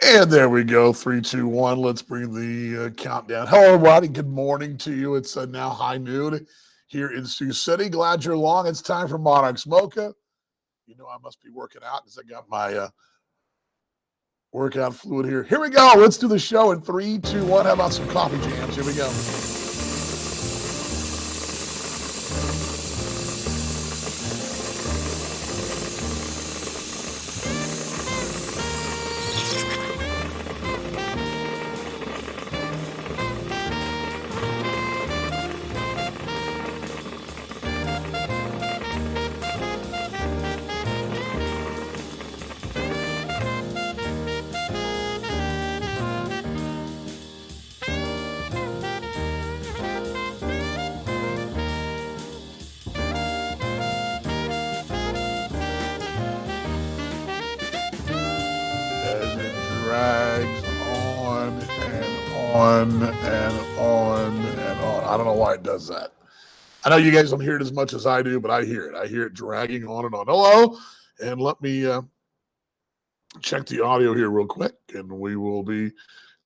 And there we go. 3, 2, 1. Let's bring the countdown. Hello, everybody. Good morning to you. It's now high noon here in Sioux City. Glad you're along. It's time for Monarchs Mocha. You know I must be working out because I got my workout fluid here. Here we go. Let's do the show in 3, 2, 1. How about some coffee jams? Here we go. Drags on and on and on and on. I don't know why it does that. I know you guys don't hear it as much as I do, but I hear it. I hear it dragging on and on. Hello, and let me check the audio here real quick, and we will be, of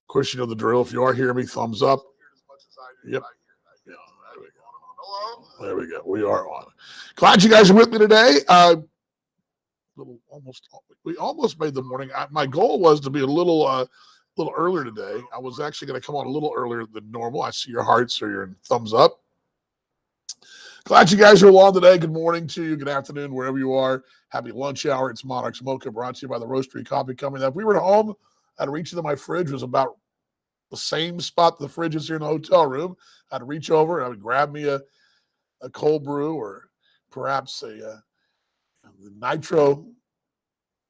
course, you know the drill. If you are hearing me, thumbs up. Yep. Yeah, there we go. Hello. There we go. We are on. Glad you guys are with me today. We almost made the morning. My goal was to be a little earlier today. I was actually going to come on a little earlier than normal. I see your hearts or your thumbs up. Glad you guys are along today. Good morning to you. Good afternoon, wherever you are. Happy lunch hour. It's Monarchs Mocha, brought to you by the Roastery Coffee Company. If we were at home, I'd reach into my fridge. It was about the same spot the fridge is here in the hotel room. I'd reach over and I would grab me a cold brew or perhaps a nitro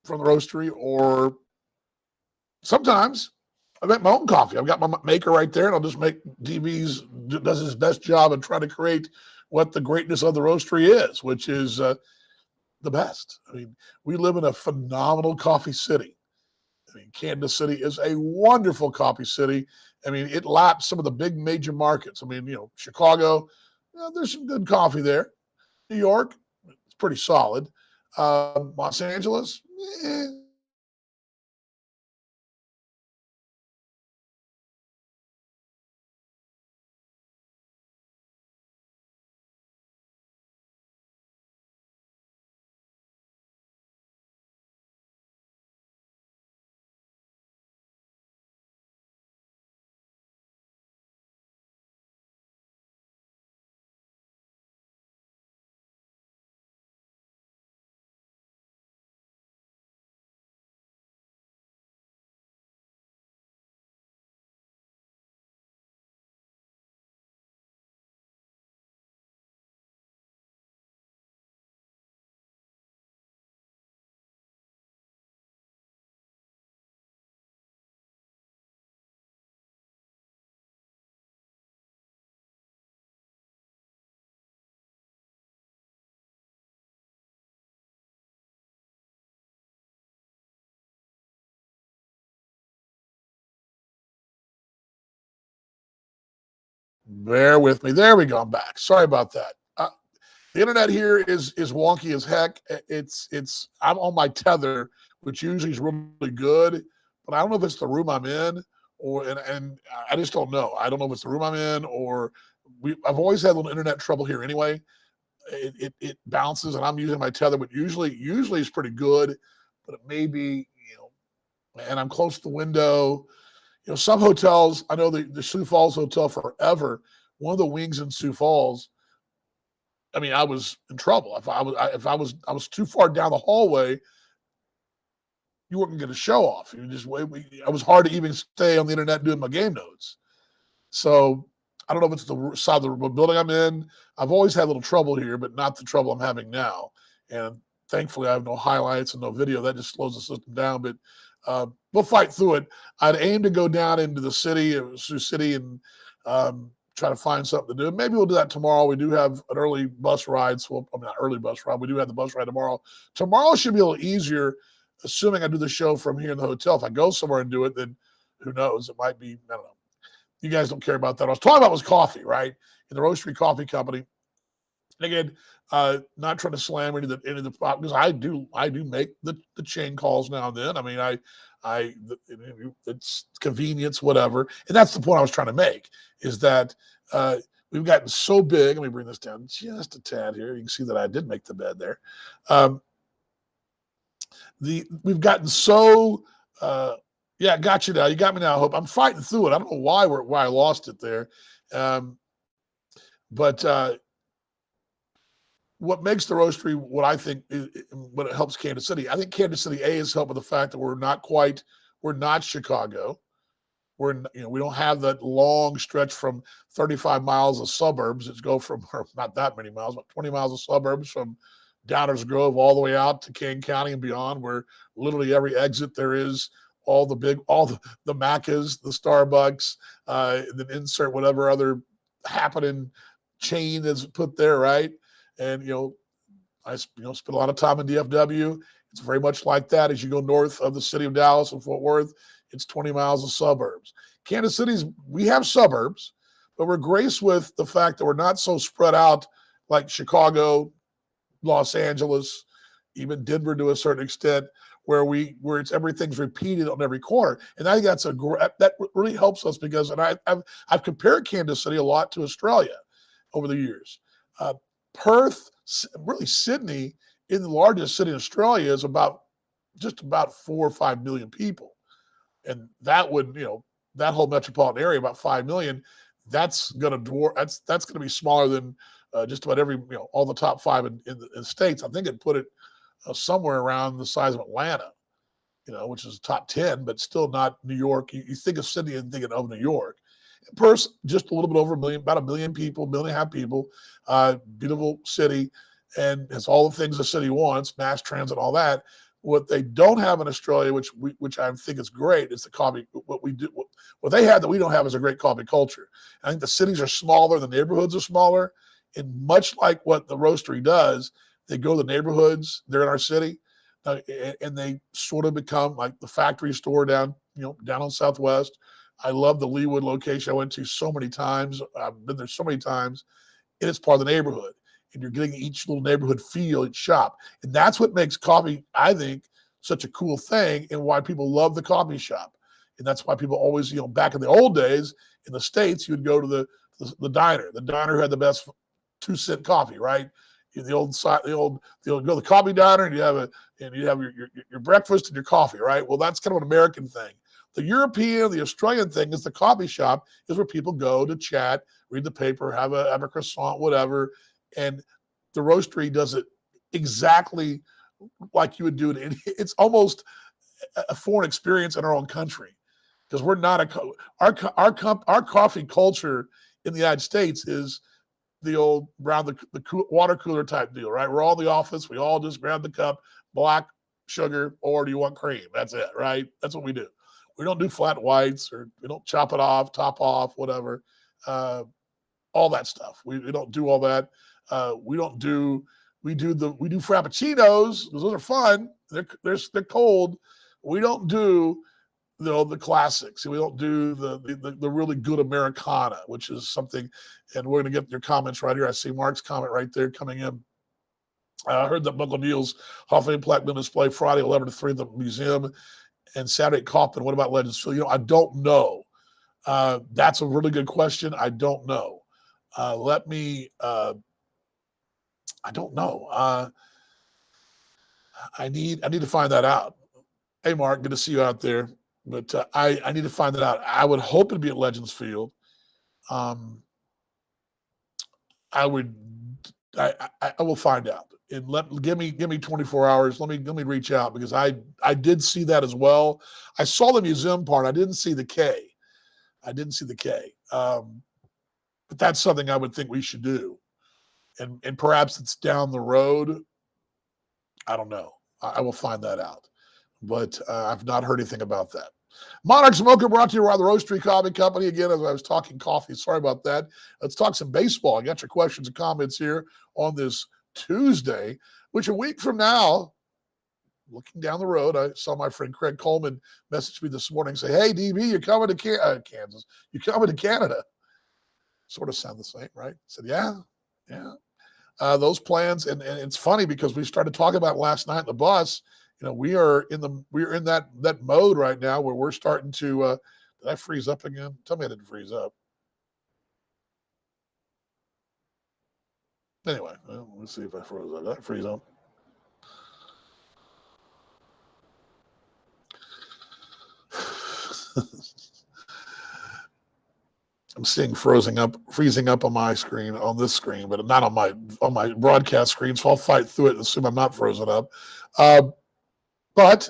from the roastery, or sometimes I make my own coffee. I've got my maker right there, and I'll just make does his best job and try to create what the greatness of the roastery is, which is the best. I mean, we live in a phenomenal coffee city. I mean, Kansas City is a wonderful coffee city. I mean, it laps some of the big major markets. I mean, Chicago, there's some good coffee there. New York, it's pretty solid. Los Angeles, bear with me. There we go. I'm back. Sorry about that. The internet here is wonky as heck. I'm on my tether, which usually is really good, but I don't know if it's the room I'm in and I just don't know. I don't know if it's the room I'm in or I've always had a little internet trouble here anyway. It bounces and I'm using my tether, but usually it's pretty good, but it may be, and I'm close to the window. Some hotels, I know the Sioux Falls Hotel forever, one of the wings in Sioux Falls, I mean, I was in trouble. If I was too far down the hallway, you weren't going to show off. You just wait. I was hard to even stay on the internet doing my game notes. So I don't know if it's the side of the building I'm in. I've always had a little trouble here, but not the trouble I'm having now. And thankfully, I have no highlights and no video. That just slows the system down. But we'll fight through it. I'd aim to go down into the city, Sioux City, and try to find something to do. Maybe we'll do that tomorrow. We do have an early bus ride. So, not early bus ride. We do have the bus ride tomorrow. Tomorrow should be a little easier, assuming I do the show from here in the hotel. If I go somewhere and do it, then who knows? It might be, I don't know. You guys don't care about that. What I was talking about was coffee, right? In the Roastery Coffee Company, And again, not trying to slam any of the because I do make the chain calls now and then. I mean, it's convenience, whatever, and that's the point I was trying to make is that we've gotten so big. Let me bring this down just a tad here. You can see that I did make the bed there. We've gotten so yeah, got you now. You got me now. I hope I'm fighting through it. I don't know why I lost it there, but what makes the roastery what I think what it helps Kansas City. I think Kansas City is helped with the fact that we're not Chicago. We don't have that long stretch from 35 miles of suburbs. It's go from not that many miles, but 20 miles of suburbs from Downers Grove all the way out to King County and beyond, where literally every exit there is all the Maccas, the Starbucks, then insert whatever other happening chain is put there, right? And I spent a lot of time in DFW. It's very much like that. As you go north of the city of Dallas and Fort Worth, it's 20 miles of suburbs. Kansas City's, we have suburbs, but we're graced with the fact that we're not so spread out like Chicago, Los Angeles, even Denver to a certain extent, where everything's repeated on every corner. And I think that really helps us because, and I've compared Kansas City a lot to Australia over the years. Perth, really Sydney, in the largest city in Australia, is just about 4 or 5 million people. And that would, that whole metropolitan area, about 5 million, that's going to be smaller than just about every, all the top 5 in the States. I think it put it somewhere around the size of Atlanta, which is top 10, but still not New York. You think of Sydney and thinking of New York. Perth, just a little bit over a million, about 1 million people, 1.5 million people, beautiful city, and has all the things the city wants, mass transit, all that. What they don't have in Australia, which I think is great, is the coffee. What they have that we don't have is a great coffee culture. I think the cities are smaller, the neighborhoods are smaller, and much like what the roastery does, they go to the neighborhoods. They're in our city, and they sort of become like the factory store down on Southwest. I love the Leawood location. I went to so many times. I've been there so many times. And it's part of the neighborhood. And you're getting each little neighborhood feel, each shop. And that's what makes coffee, I think, such a cool thing and why people love the coffee shop. And that's why people always, back in the old days in the States, you would go to the diner. The diner who had the best 2-cent coffee, right? You go to the coffee diner and you have your breakfast and your coffee, right? Well, that's kind of an American thing. The European, the Australian thing is the coffee shop is where people go to chat, read the paper, have a croissant, whatever. And the roastery does it exactly like you would do it. It's almost a foreign experience in our own country because we're not our coffee culture in the United States is the old around the water cooler type deal, right? We're all in the office. We all just grab the cup, black sugar, or do you want cream? That's it, right? That's what we do. We don't do flat whites or we don't chop it off, top off, whatever. All that stuff. We don't do all that. We do frappuccinos. Those are fun. They're cold. We don't do the classics. We don't do the really good Americana, which is something. And we're going to get your comments right here. I see Mark's comment right there coming in. I heard that Uncle Neil's Hall of Fame plaque been display Friday 11 to 3 at the museum and Saturday at Kaufman. What about Legends Field? I don't know. That's a really good question. I don't know. I don't know. I need to find that out. Hey, Mark, good to see you out there. But I need to find that out. I would hope it'd be at Legends Field. I will find out. And give me 24 hours. Let me reach out because I did see that as well. I saw the museum part. I didn't see the K. But that's something I would think we should do. And perhaps it's down the road. I don't know. I will find that out. But I've not heard anything about that. Monarchs Mocha brought to you by the Roastery Coffee Company. Again, as I was talking coffee, sorry about that. Let's talk some baseball. I got your questions and comments here on this Tuesday, which a week from now, looking down the road, I saw my friend Craig Coleman message me this morning, say, hey, DB, you're coming to Kansas. You're coming to Canada. Sort of sound the same, right? I said, yeah. those plans, and it's funny because we started talking about it last night in the bus. We're in that mode right now where we're starting to. Did I freeze up again? Tell me I didn't freeze up. Anyway, let's see if I froze up. Did I freeze up? I'm seeing freezing up on my screen, on this screen, but not on my broadcast screen. So I'll fight through it and assume I'm not frozen up. But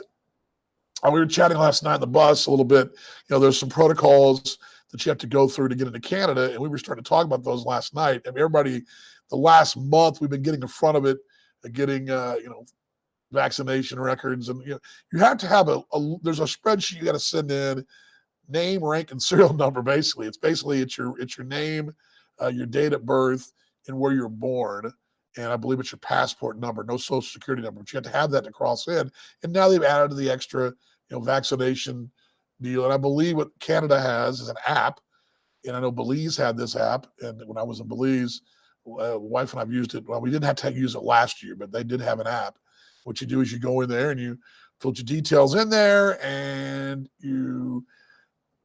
we were chatting last night on the bus a little bit. There's some protocols that you have to go through to get into Canada, and we were starting to talk about those last night. I mean, everybody, the last month, we've been getting in front of it, getting vaccination records, and you have to have there's a spreadsheet you got to send in, name, rank, and serial number. Basically, it's your name, your date of birth, and where you're born. And I believe it's your passport number, no social security number. But you have to have that to cross in. And now they've added the extra, vaccination deal. And I believe what Canada has is an app. And I know Belize had this app. And when I was in Belize, wife and I've used it. Well, we didn't have to use it last year, but they did have an app. What you do is you go in there and you put your details in there, and you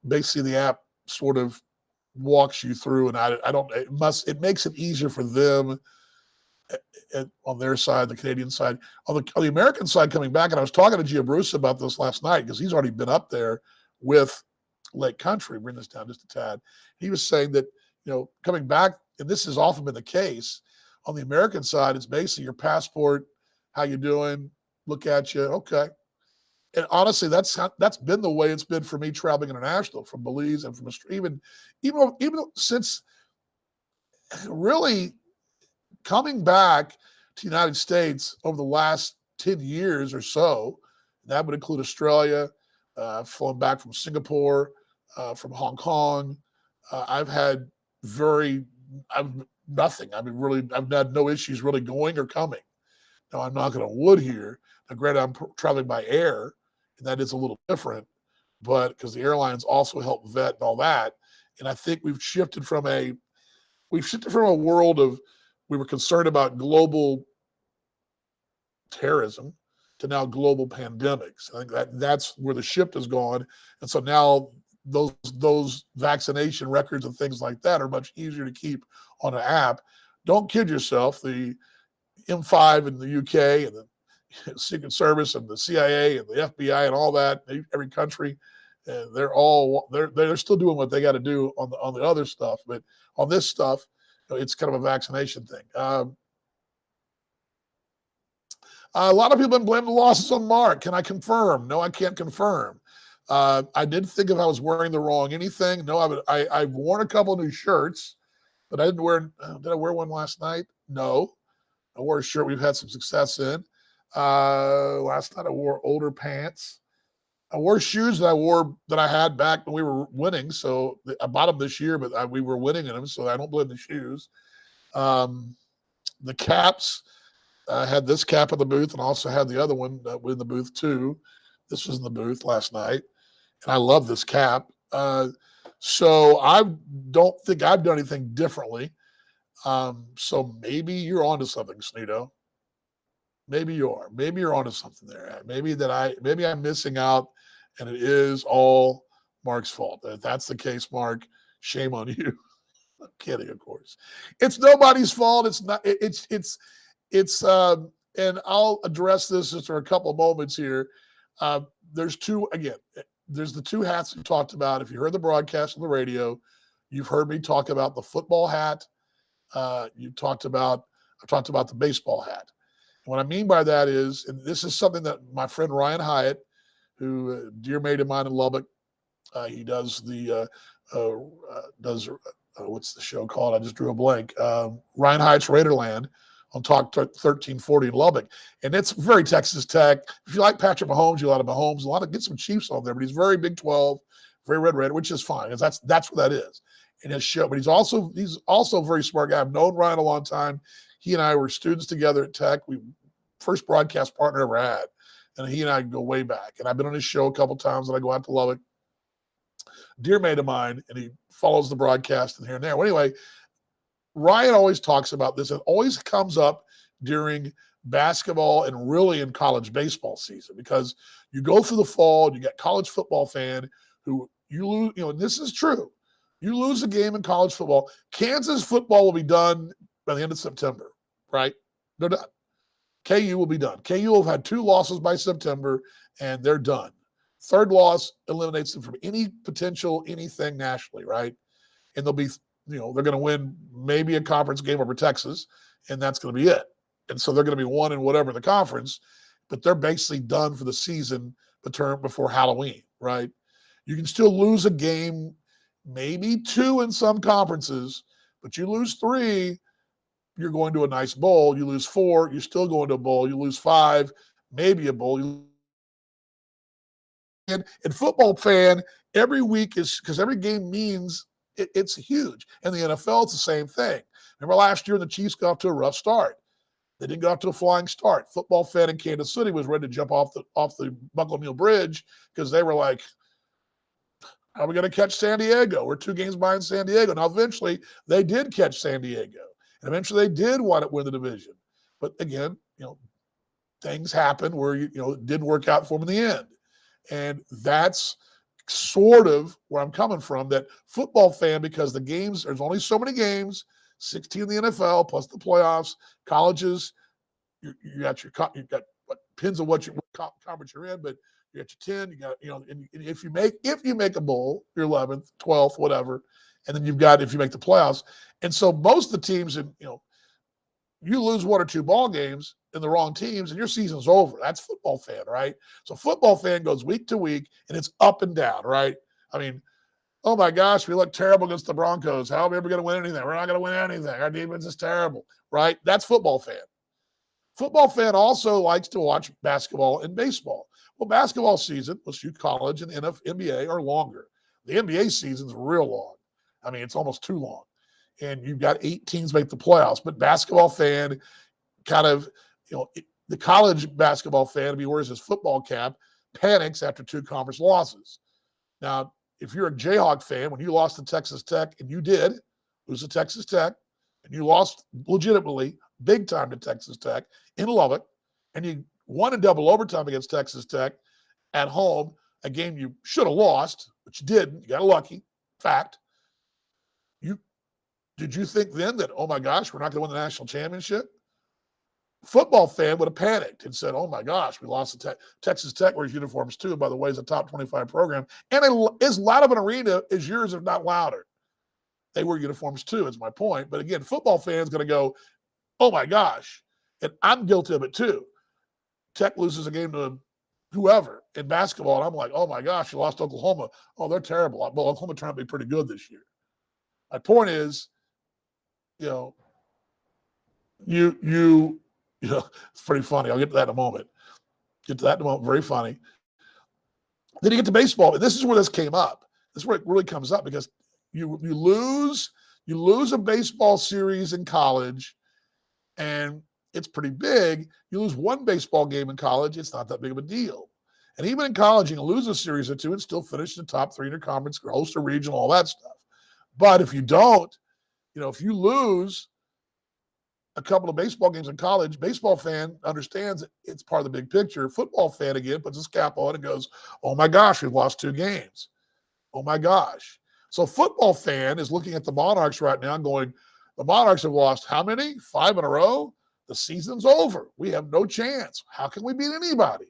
basically, the app sort of walks you through. And it makes it easier for them on their side, the Canadian side. On the American side, coming back, and I was talking to Gia Bruce about this last night because he's already been up there with Lake Country. Bring this down just a tad. He was saying that, coming back, and this has often been the case, on the American side, it's basically your passport, how you doing, look at you, okay. And honestly, that's been the way it's been for me traveling international from Belize and from even since really coming back to the United States over the last 10 years or so. That would include Australia. I've flown back from Singapore, from Hong Kong. I've had nothing. I mean, really, I've had no issues really going or coming. Now, I'm knocking on wood here. Now, granted, I'm traveling by air, and that is a little different, but because the airlines also help vet and all that. And I think we've shifted from a world of, we were concerned about global terrorism to now global pandemics. I think that's where the shift has gone. And so now those vaccination records and things like that are much easier to keep on an app. Don't kid yourself. The M5 in the UK and the Secret Service and the CIA and the FBI and all that, every country, they're still doing what they got to do on the other stuff. But on this stuff, it's kind of a vaccination thing. A lot of people have been blaming the losses on Mark. Can I confirm? No, I can't confirm. I did think if I was wearing the wrong anything. No, I've worn a couple of new shirts, but I didn't wear. Did I wear one last night? No. I wore a shirt we've had some success in. Last night I wore older pants. I wore shoes that I had back when we were winning. So I bought them this year, but we were winning in them, so I don't blame the shoes. The caps, I had this cap in the booth and also had the other one in the booth too. This was in the booth last night, and I love this cap. So I don't think I've done anything differently. So maybe you're onto something, Sneedo. Maybe you are. Maybe you're onto something there. Maybe I'm missing out, and it is all Mark's fault. If that's the case, Mark, shame on you. I'm kidding, of course. It's nobody's fault. It's not. And I'll address this just for a couple of moments here. There's the two hats we talked about. If you heard the broadcast on the radio, you've heard me talk about the football hat. I've talked about the baseball hat. And what I mean by that is, and this is something that my friend Ryan Hyatt, who dear mate of mine in Lubbock, he does what's the show called? I just drew a blank. Ryan Hyatt's Raiderland on Talk 1340 in Lubbock. And it's very Texas Tech. If you like Patrick Mahomes, you like Mahomes, get some Chiefs on there, but he's very Big 12, very Red Raider, which is fine, because that's what that is in his show. But he's also a very smart guy. I've known Ryan a long time. He and I were students together at Tech. We first broadcast partner I ever had. And he and I go way back. And I've been on his show a couple times when I go out to Lubbock. Dear mate of mine, and he follows the broadcast and here and there. Well, anyway, Ryan always talks about this. It always comes up during basketball and really in college baseball season because you go through the fall and you get college football fan who you lose, and this is true. You lose a game in college football. Kansas football will be done by the end of September, right? They're done. KU will be done. KU will have had 2 losses by September, and they're done. Third loss eliminates them from any potential anything nationally, right? And they'll be, they're going to win maybe a conference game over Texas, and that's going to be it. And so they're going to be 1 in whatever the conference, but they're basically done for the season before Halloween, right? You can still lose a game, maybe 2 in some conferences, but you lose 3, you're going to a nice bowl. You lose 4, you're still going to a bowl. You lose 5, maybe a bowl. And football fan, every week is because every game means it's huge. And the NFL, it's the same thing. Remember last year, the Chiefs got off to a rough start. They didn't get off to a flying start. Football fan in Kansas City was ready to jump off the Buckle Mule Bridge because they were like, how are we going to catch San Diego? We're 2 games behind San Diego. Now, eventually, they did catch San Diego. And eventually, they did want to win the division. But again, things happen where, it didn't work out for them in the end. And that's sort of where I'm coming from, that football fan, because there's only so many games, 16 in the NFL plus the playoffs, colleges, you got what pins of what conference you're in, but you got your 10, you got, and if you make a bowl, your 11th, 12th, whatever, and then you've got, if you make the playoffs. And so most of the teams, you lose 1 or 2 ball games in the wrong teams and your season's over. That's football fan, right? So football fan goes week to week and it's up and down, right? I mean, oh my gosh, we look terrible against the Broncos. How are we ever going to win anything? We're not going to win anything. Our defense is terrible, right? That's football fan. Football fan also likes to watch basketball and baseball. Well, basketball season, let's shoot college and NBA are longer. The NBA season's real long. I mean, it's almost too long. And you've got 8 teams make the playoffs. But basketball fan kind of, the college basketball fan, if he wears his football cap, panics after 2 conference losses. Now, if you're a Jayhawk fan, when you lost to Texas Tech, and you did lose to Texas Tech, and you lost legitimately big time to Texas Tech in Lubbock, and you won in double overtime against Texas Tech at home, a game you should have lost, but you didn't. You got lucky. Fact. Did you think then that, oh my gosh, we're not going to win the national championship? Football fan would have panicked and said, oh my gosh, we lost to Texas Tech wears uniforms too, by the way, is a top 25 program. And as loud of an arena as yours, if not louder. They wear uniforms too, is my point. But again, football fans going to go, oh my gosh. And I'm guilty of it too. Tech loses a game to whoever in basketball, and I'm like, oh my gosh, you lost to Oklahoma. Oh, they're terrible. Well, Oklahoma turned out to be pretty good this year. My point is, it's pretty funny. I'll get to that in a moment. Very funny. Then you get to baseball, and this is where this came up. This is where it really comes up because you lose a baseball series in college, and it's pretty big. You lose 1 baseball game in college, it's not that big of a deal. And even in college, you can lose a series or 2 and still finish in the top 3 in your conference, host a regional, all that stuff. But if you don't, if you lose a couple of baseball games in college, baseball fan understands it's part of the big picture. Football fan, again, puts his cap on and goes, oh my gosh, we've lost 2 games. Oh my gosh. So football fan is looking at the Monarchs right now and going, the Monarchs have lost how many? 5 in a row? The season's over. We have no chance. How can we beat anybody?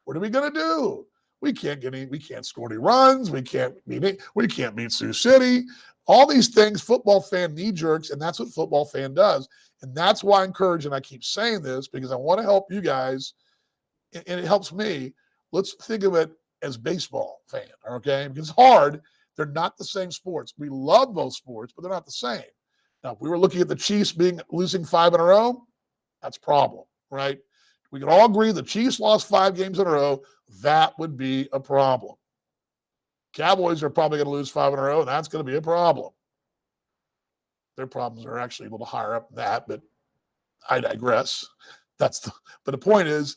What are we going to do? We can't score any runs. We can't beat Sioux City. All these things, football fan knee jerks, and that's what football fan does. And that's why I encourage, and I keep saying this because I want to help you guys, and it helps me. Let's think of it as baseball fan, okay? Because it's hard. They're not the same sports. We love both sports, but they're not the same. Now, if we were looking at the Chiefs losing 5 in a row, that's a problem, right? We can all agree the Chiefs lost 5 games in a row. That would be a problem. Cowboys are probably going to lose 5 in a row, and that's going to be a problem. Their problems are actually a little higher up than that, but I digress. But the point is,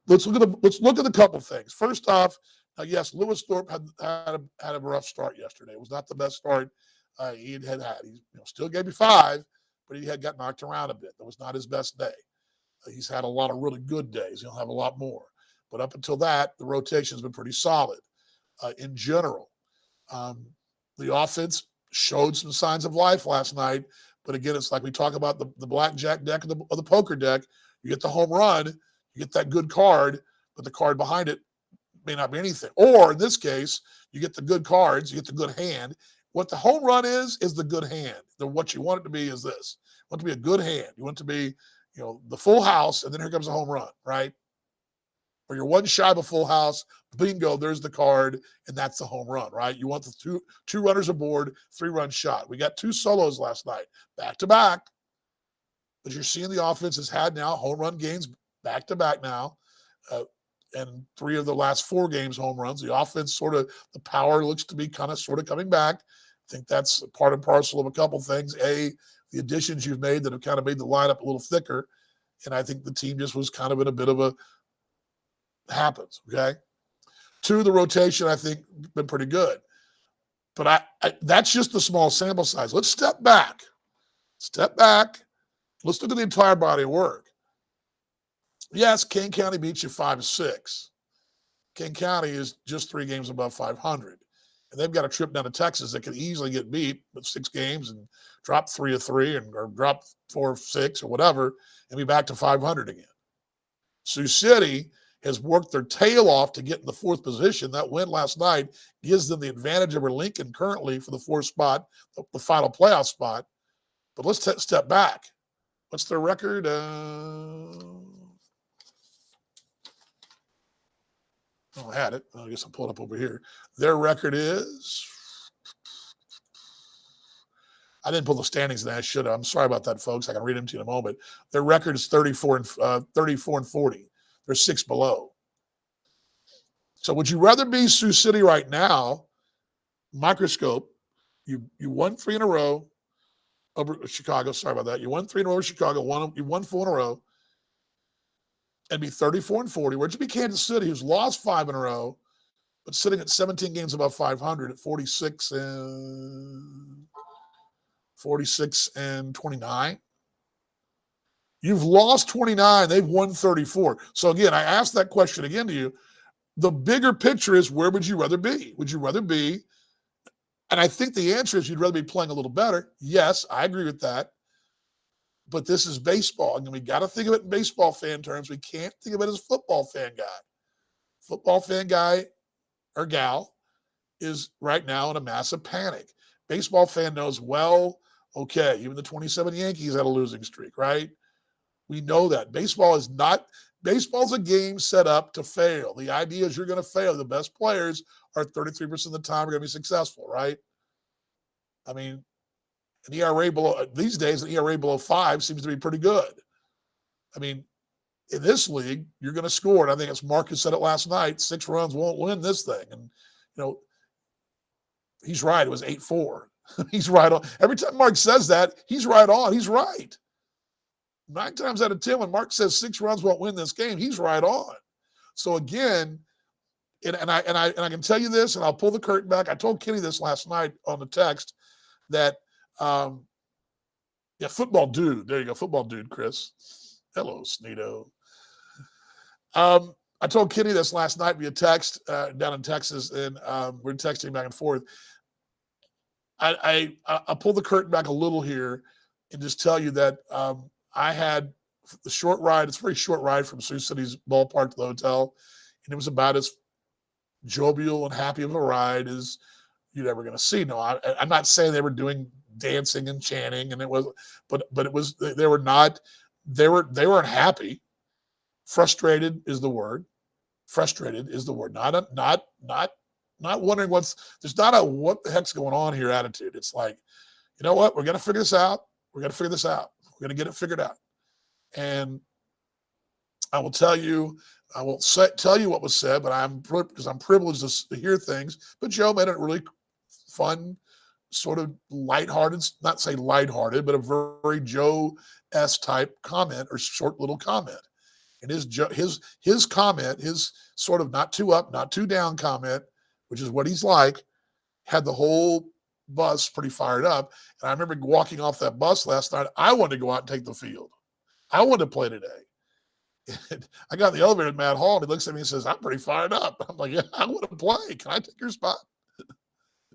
let's look at a couple things. First off, yes, Lewis Thorpe had a rough start yesterday. It was not the best start He still gave me 5, but he had got knocked around a bit. That was not his best day. He's had a lot of really good days. He'll have a lot more. But up until that, the rotation has been pretty solid in general. The offense showed some signs of life last night. But again, it's like we talk about the blackjack deck or the poker deck. You get the home run, you get that good card, but the card behind it may not be anything. Or in this case, you get the good cards, you get the good hand. What the home run is the good hand. What you want it to be is this. You want it to be a good hand. You want it to be, the full house, and then here comes a home run, right? Or you're one shy of a full house, bingo, there's the card, and that's the home run, right? You want the two runners aboard, 3-run shot. We got 2 solos last night, back to back. But you're seeing the offense has had now home run games back to back now. And 3 of the last 4 games home runs. The offense the power looks to be kind of sort of coming back. I think that's part and parcel of a couple things. The additions you've made that have kind of made the lineup a little thicker. And I think the team just was kind of in a bit of a happens, okay? 2, the rotation, I think, been pretty good. But that's just the small sample size. Let's step back. Let's look at the entire body of work. Yes, King County beats you 5-6. King County is just 3 games above 500. And they've got a trip down to Texas that could easily get beat with 6 games and drop 3 of 3 or drop 4 of 6 or whatever and be back to 500 again. Sioux City has worked their tail off to get in the 4th position. That win last night gives them the advantage over Lincoln currently for the 4th spot, the final playoff spot. But let's step back. What's their record? I had it. I guess I'll pull it up over here. Their record is. I didn't pull the standings, and I should have. I'm sorry about that, folks. I can read them to you in a moment. Their record is 34 and 40. They're 6 below. So would you rather be Sioux City right now? Microscope. You won 3 in a row over Chicago. Sorry about that. You won 3 in a row over Chicago. You won 4 in a row. And be 34 and 40. Where'd you be Kansas City, who's lost 5 in a row, but sitting at 17 games above 500 at 46 and 29? You've lost 29. They've won 34. So again, I asked that question again to you. The bigger picture is, where would you rather be? Would you rather be, and I think the answer is you'd rather be playing a little better. Yes, I agree with that. But this is baseball, and we got to think of it in baseball fan terms. We can't think of it as a football fan guy. Football fan guy or gal is right now in a massive panic. Baseball fan knows, well, okay, even the 27 Yankees had a losing streak, right? We know that. Baseball's a game set up to fail. The idea is you're going to fail. The best players are 33% of the time are going to be successful, right? I mean, an ERA these days, an ERA below 5 seems to be pretty good. I mean, in this league, you're going to score. And I think it's Marcus said it last night, 6 runs won't win this thing. And, he's right. It was 8-4. He's right on. Every time Mark says that, he's right on. He's right. 9 times out of 10, when Mark says 6 runs won't win this game, he's right on. So again, and I can tell you this, and I'll pull the curtain back. I told Kenny this last night on the text that, football dude. There you go, football dude, Chris. Hello, Sneedo. I told Kenny this last night via text down in Texas, and we're texting back and forth. I pull the curtain back a little here and just tell you that I had the short ride. It's a very short ride from Sioux City's ballpark to the hotel, and it was about as jovial and happy of a ride as you're ever going to see. No, I'm not saying they were doing dancing and chanting, and it was, but it was, they weren't happy. Frustrated is the word. Not wondering there's not a what the heck's going on here attitude. It's like, you know what? We're going to figure this out. We're going to get it figured out. And I will tell you, tell you what was said, but because I'm privileged to hear things. But Joe made a really fun, sort of lighthearted, not say lighthearted, but a very Joe-esque type comment or short little comment. And his comment, his sort of not too up, not too down comment, which is what he's like, had the whole bus pretty fired up. And I remember walking off that bus last night. I wanted to go out and take the field. I wanted to play today. And I got in the elevator at Matt Hall, and he looks at me and says, "I'm pretty fired up." I'm like, "Yeah, I want to play. Can I take your spot?"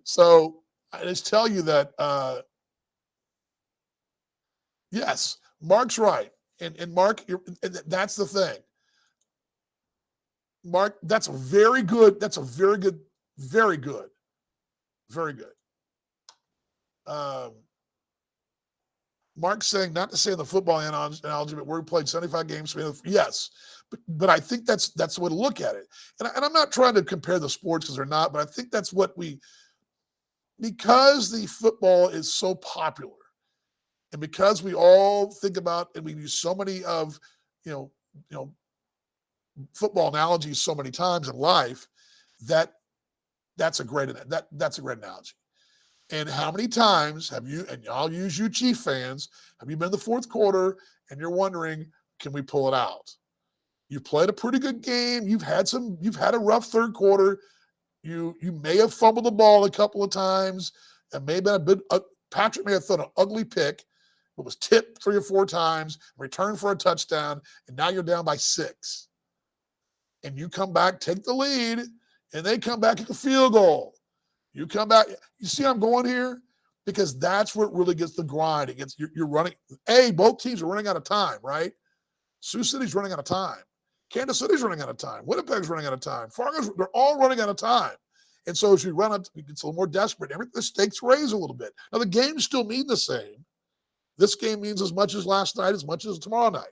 So I just tell you that, yes, Mark's right. And Mark, and that's the thing. Mark, that's a very good, very good, very good. Mark's saying, not to say in the football analogy, but we played 75 games. Yes, but I think that's the way to look at it. And I'm not trying to compare the sports because they're not, but I think that's what because the football is so popular, and because we all think about and we use so many of, you know, football analogies so many times in life, that's a great analogy. And how many times have you, and I'll use you Chief fans, have you been in the fourth quarter and you're wondering, can we pull it out? You played a pretty good game. You've had a rough third quarter. You may have fumbled the ball a couple of times, and maybe Patrick may have thrown an ugly pick, but was tipped 3 or 4 times, returned for a touchdown, and now you're down by 6. And you come back, take the lead, and they come back at the field goal. You come back. You see I'm going here? Because that's where it really gets the grind. It gets you're running. Both teams are running out of time, right? Sioux City's running out of time. Kansas City's running out of time. Winnipeg's running out of time. Fargo's, they're all running out of time. And so as you run out, it gets a little more desperate. The stakes raise a little bit. Now, the games still mean the same. This game means as much as last night, as much as tomorrow night.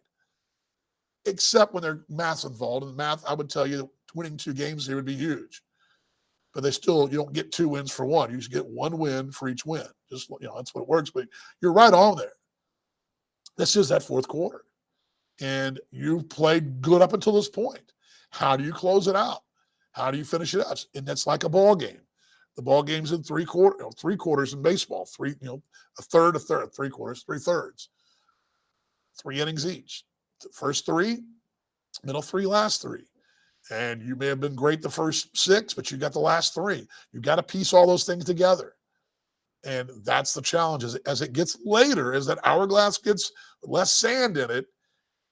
Except when there's math's involved. And math, I would tell you, winning 2 games here would be huge. But you don't get 2 wins for one. You just get 1 win for each win. Just, that's what it works. But you're right on there. This is that fourth quarter. And you've played good up until this point. How do you close it out? How do you finish it out? And that's like a ball game. The ball game's in 3 quarters in baseball. A third, 3 quarters, 3 thirds. 3 innings each. The first 3, middle 3, last 3. And you may have been great the first 6, but you got the last 3. You got to piece all those things together. And that's the challenge. As it gets later, as that hourglass gets less sand in it,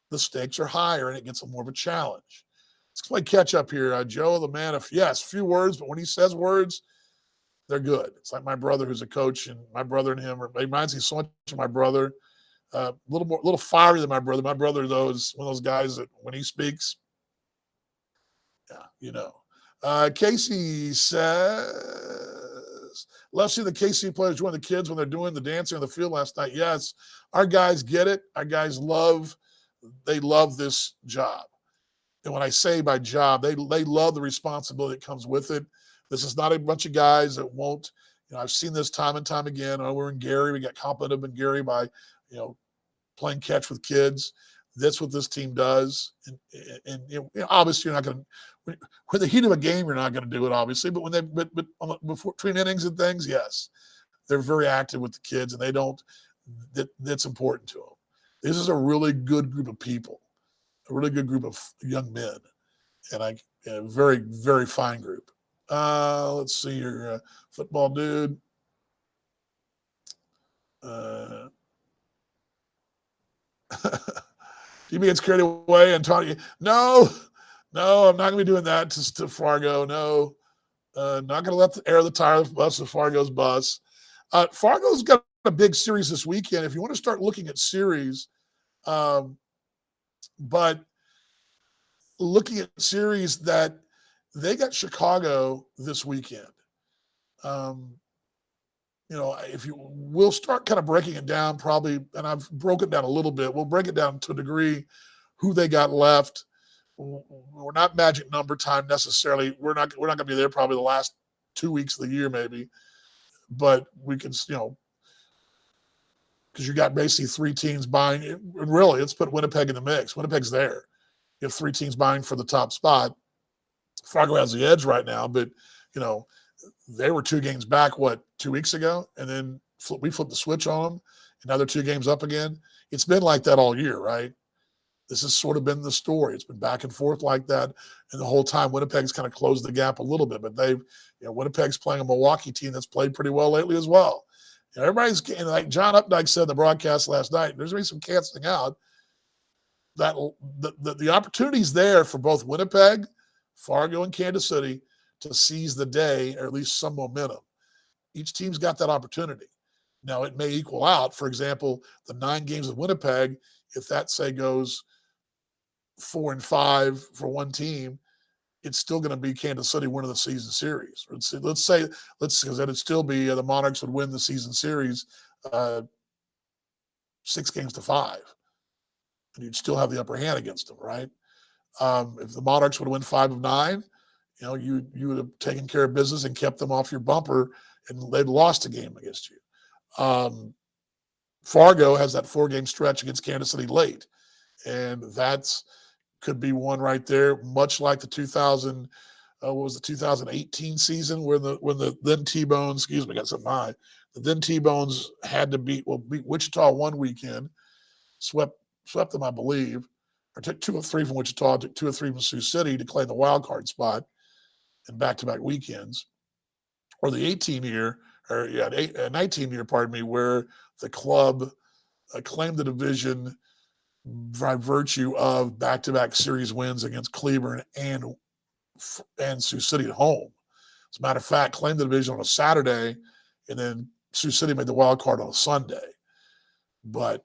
the stakes are higher and it gets more of a challenge. Let's play catch up here. Joe, the man of, few words, but when he says words, they're good. It's like my brother who's a coach, and my brother and him, it reminds me so much of my brother. A little fiery than my brother. My brother, though, is one of those guys that when he speaks, Casey says, love seeing the KC players join the kids when they're doing the dancing on the field last night. Yes, our guys get it. Our guys love this job. And when I say by job, they love the responsibility that comes with it. This is not a bunch of guys that won't, I've seen this time and time again. We're in Gary. We got complimented in Gary by, playing catch with kids. That's what this team does. And obviously you're not going to, when the heat of a game, you're not going to do it, obviously. But between innings and things, yes, they're very active with the kids, and that's important to them. This is a really good group of people, a really good group of young men, and a very, very fine group. Let's see your football dude. You gets carried away and Tony. No, I'm not going to be doing that to Fargo. No, not going to let the air of the tire of the bus of Fargo's bus. Fargo's got a big series this weekend. If you want to start looking at series, but looking at series that they got Chicago this weekend. We'll start kind of breaking it down probably, and I've broken it down a little bit. We'll break it down to a degree, who they got left. We're not magic number time necessarily. We're not going to be there probably the last 2 weeks of the year maybe, but we can, because you got basically 3 teams buying. And really, let's put Winnipeg in the mix. Winnipeg's there. You have 3 teams buying for the top spot. Fargo has the edge right now, but, they were 2 games back, 2 weeks ago? And then we flipped the switch on them, and now they're 2 games up again. It's been like that all year, right? This has sort of been the story. It's been back and forth like that, and the whole time Winnipeg's kind of closed the gap a little bit. But Winnipeg's playing a Milwaukee team that's played pretty well lately as well. Everybody's getting, like John Updike said in the broadcast last night, there's going to be some canceling out. That the opportunity's there for both Winnipeg, Fargo, and Kansas City to seize the day, or at least some momentum. Each team's got that opportunity. Now, it may equal out. For example, the 9 games of Winnipeg, if that, say, goes 4-5 for one team, it's still going to be Kansas City winning the season series. Let's say because it'd still be the Monarchs would win the season series 6-5, and you'd still have the upper hand against them, right? If the Monarchs would win 5 of 9, you would have taken care of business and kept them off your bumper, and they'd lost a game against you. Fargo has that 4-game stretch against Kansas City late, and that's could be one right there, much like the 2018 season when the then T-Bones, excuse me, got something high. The then T-Bones had to beat Wichita one weekend, swept them, I believe, or took 2 of 3 from Wichita, took 2 of 3 from Sioux City to claim the wild card spot in back-to-back weekends. Or the 19 year, pardon me, where the club claimed the division by virtue of back-to-back series wins against Cleburne and Sioux City at home. As a matter of fact, claimed the division on a Saturday, and then Sioux City made the wild card on a Sunday. But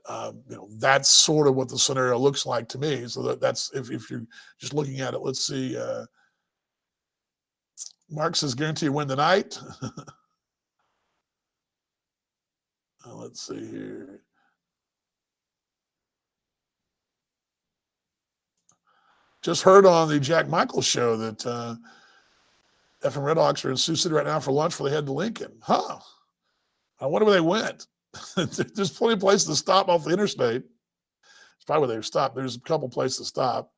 that's sort of what the scenario looks like to me. So that's if you're just looking at it. Let's see. Mark says guarantee you win tonight. Let's see here. Just heard on the Jack Michaels show that FM Redhawks are in Sioux City right now for lunch before they head to Lincoln. Huh. I wonder where they went. There's plenty of places to stop off the interstate. It's probably where they stopped. There's a couple places to stop.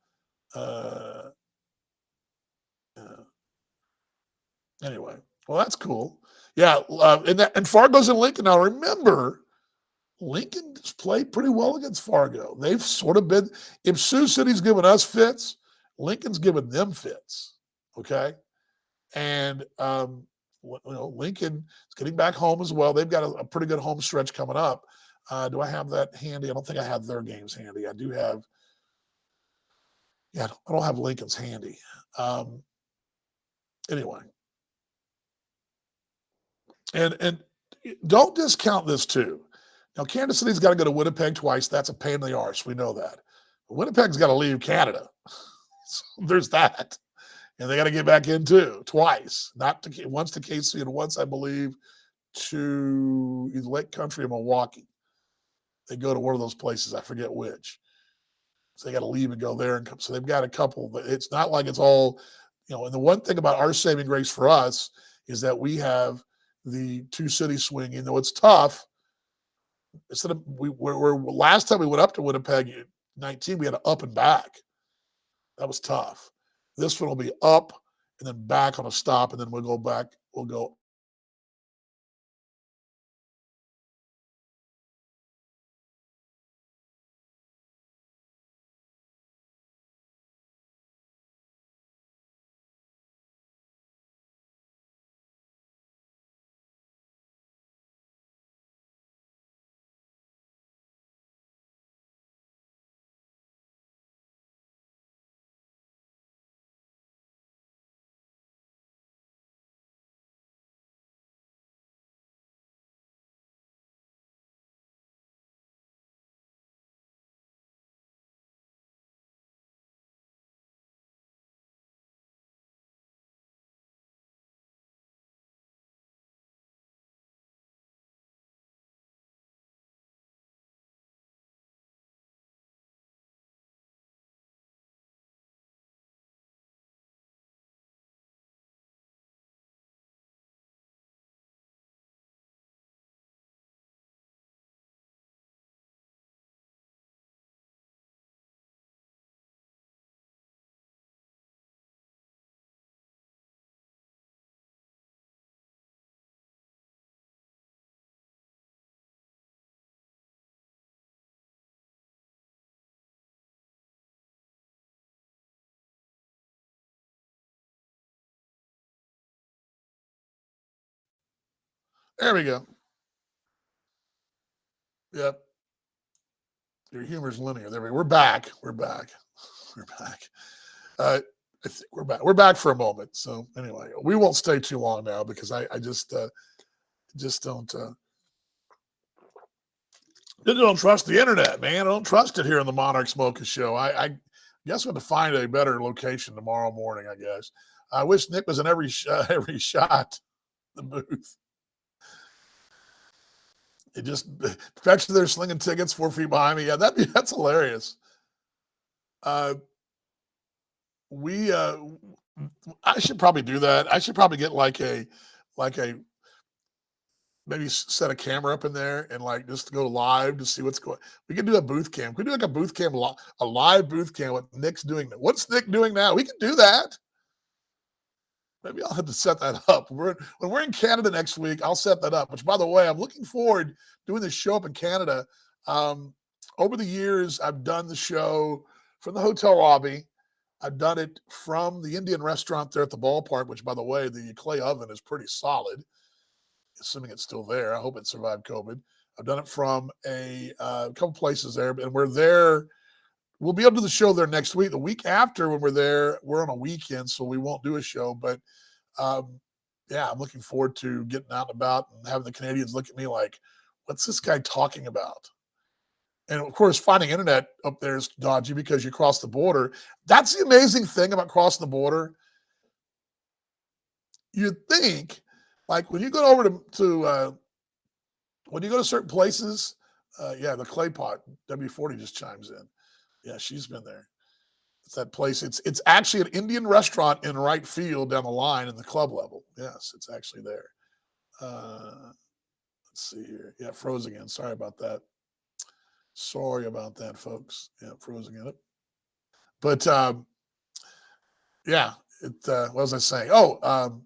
Anyway, well, that's cool. Yeah, and Fargo's in Lincoln now. Remember, Lincoln's played pretty well against Fargo. They've sort of been, if Sioux City's given us fits, Lincoln's given them fits. Okay. And, Lincoln is getting back home as well. They've got a pretty good home stretch coming up. Do I have that handy? I don't think I have their games handy. I do have, I don't have Lincoln's handy. Anyway. And don't discount this too. Now, Kansas City's got to go to Winnipeg twice. That's a pain in the arse. We know that. But Winnipeg's got to leave Canada. So there's that. And they got to get back in too, twice. Once to KC and once, I believe, to either Lake Country or Milwaukee. They go to one of those places. I forget which. So they got to leave and go there and come. So they've got a couple. But it's not like it's all, and the one thing about our saving grace for us is that we have the 2-city swing. Though it's tough, instead of last time we went up to Winnipeg 19, we had to up and back. That was tough. This one will be up and then back on a stop, and then we'll go back. We'll go There we go. Yep. Your humor's linear. There we go. We're back. We're back. We're back. I think we're back. We're back for a moment. So anyway, we won't stay too long now because I just don't trust the internet, man. I don't trust it here in the Monarchs Mocha show. I guess I'm going to find a better location tomorrow morning. I guess. I wish Nick was in every shot. The booth. It just bet you they're slinging tickets 4 feet behind me. Yeah, that's hilarious. I should probably do that. I should probably get like a maybe set a camera up in there and like just go live to see what's going. We can do a booth cam. We can do like a booth cam, a live booth cam. What Nick's doing? What's Nick doing now? We can do that. Maybe I'll have to set that up. When we're in Canada next week, I'll set that up. Which, by the way, I'm looking forward to doing this show up in Canada. Over the years, I've done the show from the hotel lobby. I've done it from the Indian restaurant there at the ballpark, which, by the way, the clay oven is pretty solid, assuming it's still there. I hope it survived COVID. I've done it from a couple places there, and we're there. We'll be able to do the show there next week. The week after, when we're there, we're on a weekend, so we won't do a show. But, yeah, I'm looking forward to getting out and about and having the Canadians look at me like, what's this guy talking about? And, of course, finding internet up there is dodgy because you cross the border. That's the amazing thing about crossing the border. You'd think, like, when you go over to when you go to certain places, yeah, the clay pot, W40 just chimes in. Yeah, she's been there. It's that place. It's actually an Indian restaurant in right field down the line in the club level. Yes, it's actually there. Let's see here. Yeah, froze again. Sorry about that. Sorry about that, folks. Yeah, froze again. But yeah, what was I saying? Oh,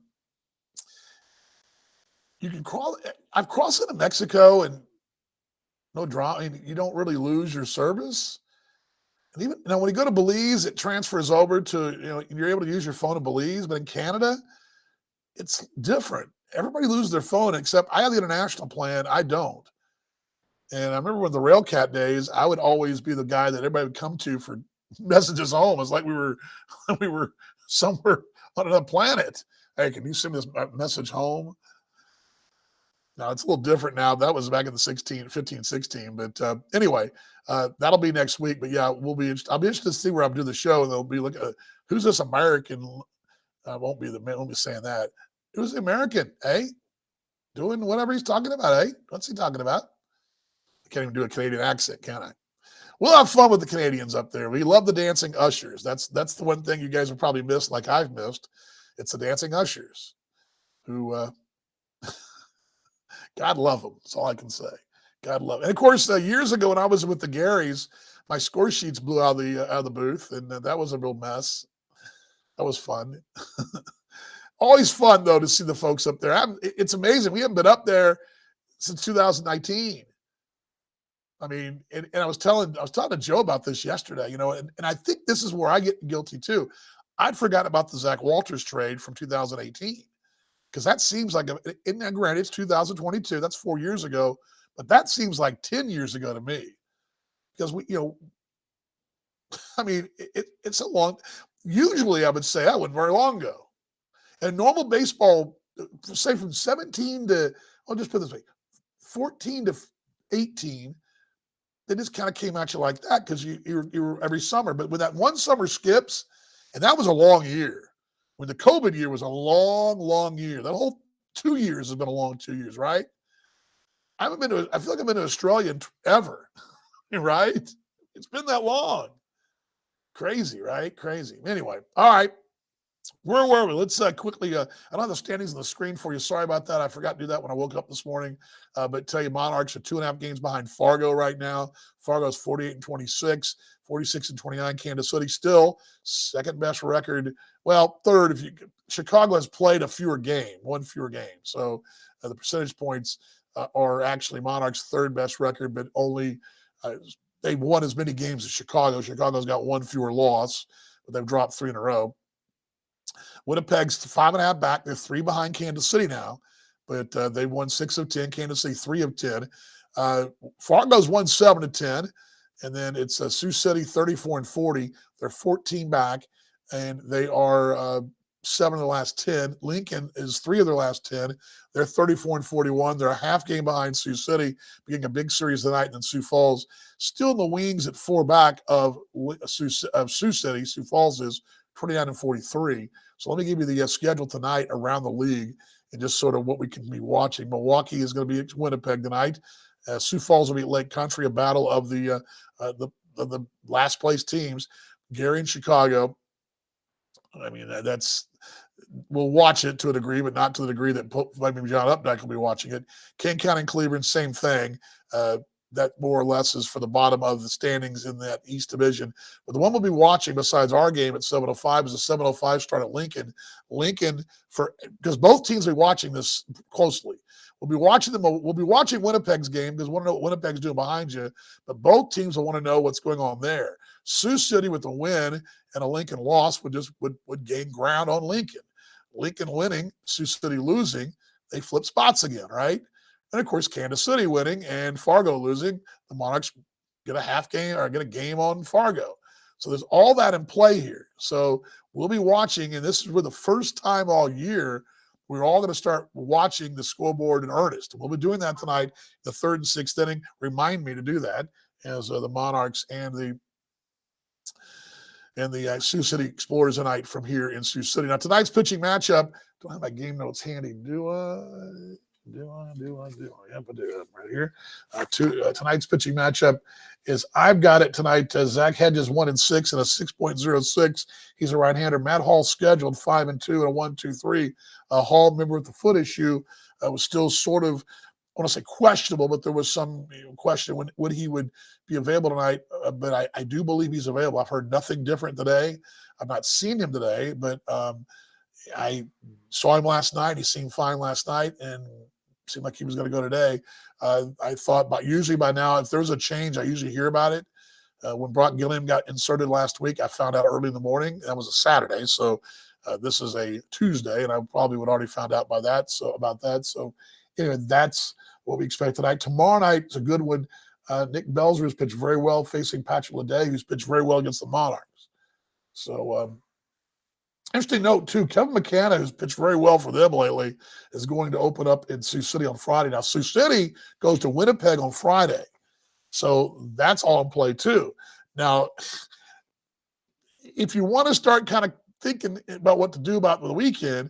you can crawl. I've crossed into Mexico and no drama. I mean, you don't really lose your service. And even when you go to Belize, it transfers over to, you're able to use your phone in Belize, but in Canada, it's different. Everybody loses their phone except I have the international plan. I don't. And I remember when the Railcat days, I would always be the guy that everybody would come to for messages home. It's like we were somewhere on another planet. Hey, can you send me this message home? Now, it's a little different now. That was back in the 15, 16. But anyway, that'll be next week. But, yeah, I'll be interested to see where I'm doing the show. And they'll be looking at who's this American? I won't be saying that. Who's the American, eh? Doing whatever he's talking about, eh? What's he talking about? I can't even do a Canadian accent, can I? We'll have fun with the Canadians up there. We love the dancing ushers. That's the one thing you guys have probably missed, like I've missed. It's the dancing ushers who God love them. That's all I can say. God love them. And, of course, years ago when I was with the Garys, my score sheets blew out of the booth, and that was a real mess. That was fun. Always fun, though, to see the folks up there. It's amazing. We haven't been up there since 2019. I mean, and I was talking to Joe about this yesterday, and I think this is where I get guilty, too. I'd forgotten about the Zach Walters trade from 2018. Because that seems like, granted, it's 2022. That's 4 years ago. But that seems like 10 years ago to me. Because, I mean, it's a long, usually I would say that wasn't very long ago. And normal baseball, say from 17 to, I'll just put it this way, 14 to 18, they just kind of came at you like that because you were every summer. But when that one summer skips, and that was a long year. When the COVID year was a long, long year. That whole 2 years has been a long 2 years, right? I feel like I've been to Australia ever, right? It's been that long. Crazy, right? Crazy. Anyway, all right. Where were we? Let's quickly, I don't have the standings on the screen for you. Sorry about that. I forgot to do that when I woke up this morning. But tell you, Monarchs are 2.5 games behind Fargo right now. Fargo's 48-26, 46-29. Kansas City still second best record. Well, third. Chicago has played one fewer game. So the percentage points are actually Monarchs' third best record, but only they've won as many games as Chicago. Chicago's got one fewer loss, but they've dropped 3 in a row. Winnipeg's 5.5 back. They're 3 behind Kansas City now. but they won 6 of 10. Kansas City 3 of 10. Fargo's won 7 of 10, and then it's Sioux City 34 and 40. They're 14 back, and they are 7 of the last 10. Lincoln is 3 of their last 10. They're 34 and 41. They're a half game behind Sioux City, beginning a big series tonight, and then Sioux Falls still in the wings at 4 back of Sioux City. Sioux Falls is 29 and 43. So let me give you the schedule tonight around the league and just sort of what we can be watching. Milwaukee is going to be at Winnipeg tonight. Sioux Falls will be at Lake Country, a battle of the last place teams. Gary and Chicago. I mean, we'll watch it to a degree, but not to the degree that maybe John Updike will be watching it. King County and Cleveland, same thing. That more or less is for the bottom of the standings in that East Division. But the one we'll be watching besides our game at 7:05 is a 7:05 start at Lincoln. Because both teams will be watching this closely. We'll be watching them. We'll be watching Winnipeg's game because we want to know what Winnipeg's doing behind you. But both teams will want to know what's going on there. Sioux City with a win and a Lincoln loss would gain ground on Lincoln. Lincoln winning, Sioux City losing, they flip spots again, right? And of course, Kansas City winning and Fargo losing, the Monarchs get a half game or get a game on Fargo. So there's all that in play here. So we'll be watching, and this is for the first time all year, we're all going to start watching the scoreboard in earnest. And we'll be doing that tonight, the 3rd and 6th inning. Remind me to do that as the Monarchs and the Sioux City Explorers tonight from here in Sioux City. Now, tonight's pitching matchup, don't have my game notes handy, do I? Yep, I do it right here. Tonight's pitching matchup is I've got it tonight. Zach Hedges 1 and 6 and a 6.06. He's a right-hander. Matt Hall scheduled 5 and 2 and a 1-2-3. Hall, remember with the foot issue, was still sort of, I want to say questionable, but there was some question when he would be available tonight. But I do believe he's available. I've heard nothing different today. I've not seen him today, but I saw him last night. He seemed fine last night and seemed like he was going to go today. I thought usually by now, if there's a change, I usually hear about it. When Brock Gilliam got inserted last week, I found out early in the morning. That was a Saturday. So this is a Tuesday, and I probably would already found out about that. So anyway, that's what we expect tonight. Tomorrow night is a good one. Nick Belzer has pitched very well facing Patrick Leday, who's pitched very well against the Monarchs. So interesting note, too, Kevin McCanna, who's pitched very well for them lately, is going to open up in Sioux City on Friday. Now, Sioux City goes to Winnipeg on Friday. So that's all in play, too. Now, if you want to start kind of thinking about what to do about the weekend,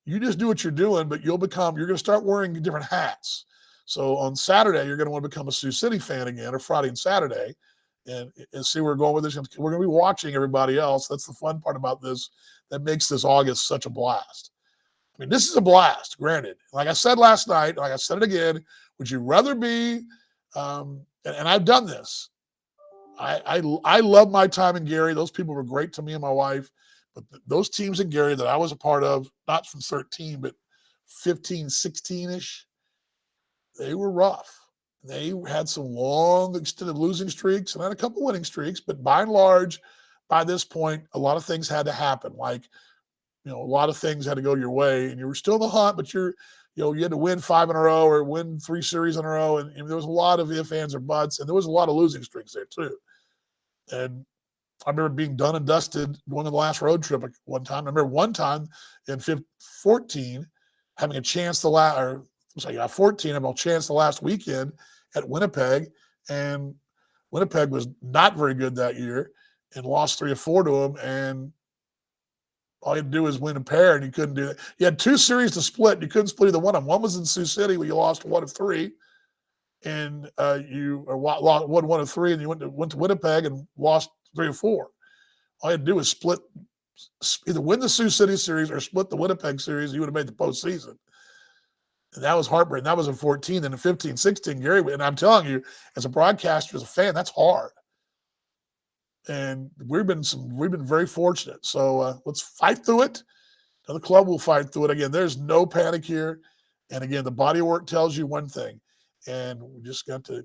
you just do what you're doing, but you're going to start wearing different hats. So on Saturday, you're going to want to become a Sioux City fan again, or Friday and Saturday, and see where we're going with this. We're going to be watching everybody else. That's the fun part about this that makes this August such a blast. I mean, this is a blast, granted. Like I said last night, like I said it again, would you rather be, and I've done this. I love my time in Gary. Those people were great to me and my wife. But those teams in Gary that I was a part of, not from 13, but 15, 16-ish, they were rough. They had some long, extended losing streaks and had a couple winning streaks. But by and large, by this point, a lot of things had to happen. Like, a lot of things had to go your way. And you were still in the hunt, but you had to win 5 in a row or win 3 series in a row. And there was a lot of ifs, ands, or buts. And there was a lot of losing streaks there, too. And I remember being done and dusted going on the last road trip one time. I remember one time in 14 having a chance 14 having a chance the last weekend at Winnipeg, and Winnipeg was not very good that year and lost 3 or 4 to them, and all you had to do was win a pair, and you couldn't do that. You had 2 series to split, and you couldn't split either one of them. One was in Sioux City where you lost 1 of 3, and you won 1 of 3, and you went to Winnipeg and lost 3 or 4. All you had to do was split, either win the Sioux City series or split the Winnipeg series. You would have made the postseason. And that was heartbreaking. That was in 14. Then in 15, 16, Gary, and I'm telling you, as a broadcaster, as a fan, that's hard. And we've been very fortunate. So let's fight through it. Now, the club will fight through it. Again, there's no panic here. And again, the body of work tells you one thing. And we just got to,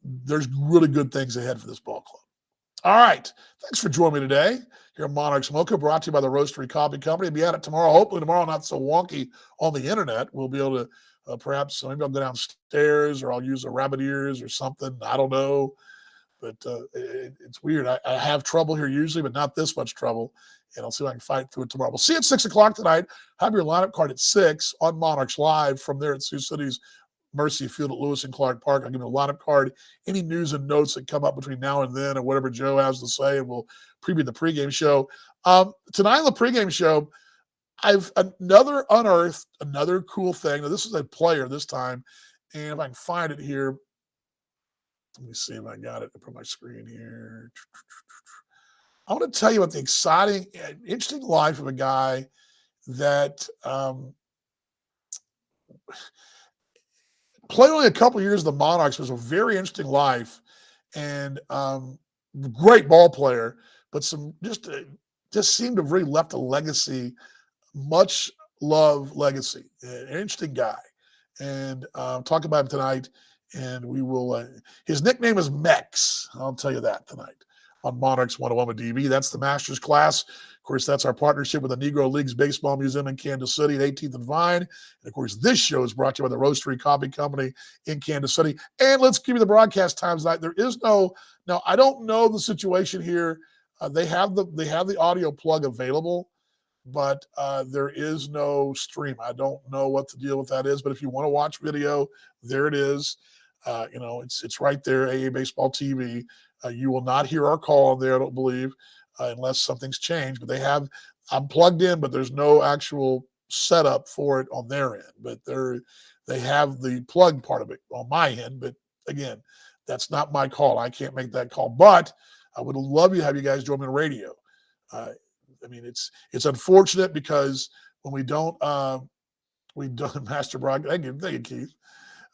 there's really good things ahead for this ball club. All right. Thanks for joining me today here at Monarchs Mocha, brought to you by the Roastery Coffee Company. Be at it tomorrow. Hopefully tomorrow not so wonky on the internet. We'll be able to perhaps maybe I'll go downstairs or I'll use a rabbit ears or something. I don't know. But it's weird. I have trouble here usually, but not this much trouble. And I'll see if I can fight through it tomorrow. We'll see you at 6 o'clock tonight. Have your lineup card at 6 on Monarchs Live from there at Sioux City's Mercy Field at Lewis and Clark Park. I'll give you a lineup card, any news and notes that come up between now and then, and whatever Joe has to say, and we'll preview the pregame show. Tonight on the pregame show, I've unearthed another cool thing. Now, this is a player this time, and if I can find it here, let me see if I got it up on my screen here. I want to tell you about the exciting, interesting life of a guy that played only a couple years of the Monarchs. It was a very interesting life and great ball player, but some just seemed to have really left a legacy, much love legacy. An interesting guy. And talk about him tonight. And we will, his nickname is Mex. I'll tell you that tonight on Monarchs 101 with DB. That's the Masters class. Of course, that's our partnership with the Negro Leagues Baseball Museum in Kansas City at 18th and Vine. And of course, this show is brought to you by the Roastery Coffee Company in Kansas City. And let's give you the broadcast times tonight. There is no, now I don't know the situation here. They have the audio plug available, but there is no stream. I don't know what the deal with that is, but if you want to watch video, there it is. It's right there, AA Baseball TV. You will not hear our call on there, I don't believe, unless something's changed. But I'm plugged in, but there's no actual setup for it on their end. But they have the plug part of it on my end. But again, that's not my call. I can't make that call. But I would love to have you guys join me on radio. It's unfortunate because when we don't master broadcast. Thank you, Keith.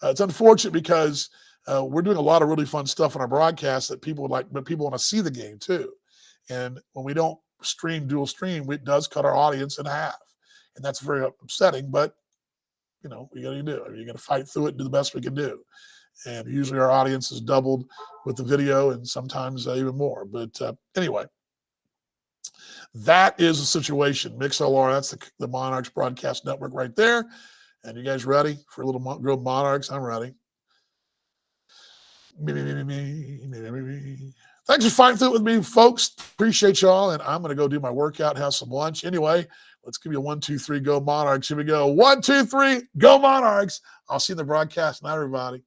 It's unfortunate because we're doing a lot of really fun stuff on our broadcast that people would like, but people want to see the game too. And when we don't dual stream, it does cut our audience in half. And that's very upsetting, but what are you going to do? You're going to fight through it and do the best we can do. And usually our audience is doubled with the video and sometimes even more. But anyway, that is the situation. MixLR, that's the Monarchs Broadcast Network right there. And you guys ready for a little Real Monarchs? I'm ready. Thanks for fighting through it with me, folks. Appreciate y'all. And I'm going to go do my workout, have some lunch. Anyway, let's give you a 1, 2, 3, go Monarchs. Here we go. 1, 2, 3, go Monarchs. I'll see you in the broadcast. Night, everybody.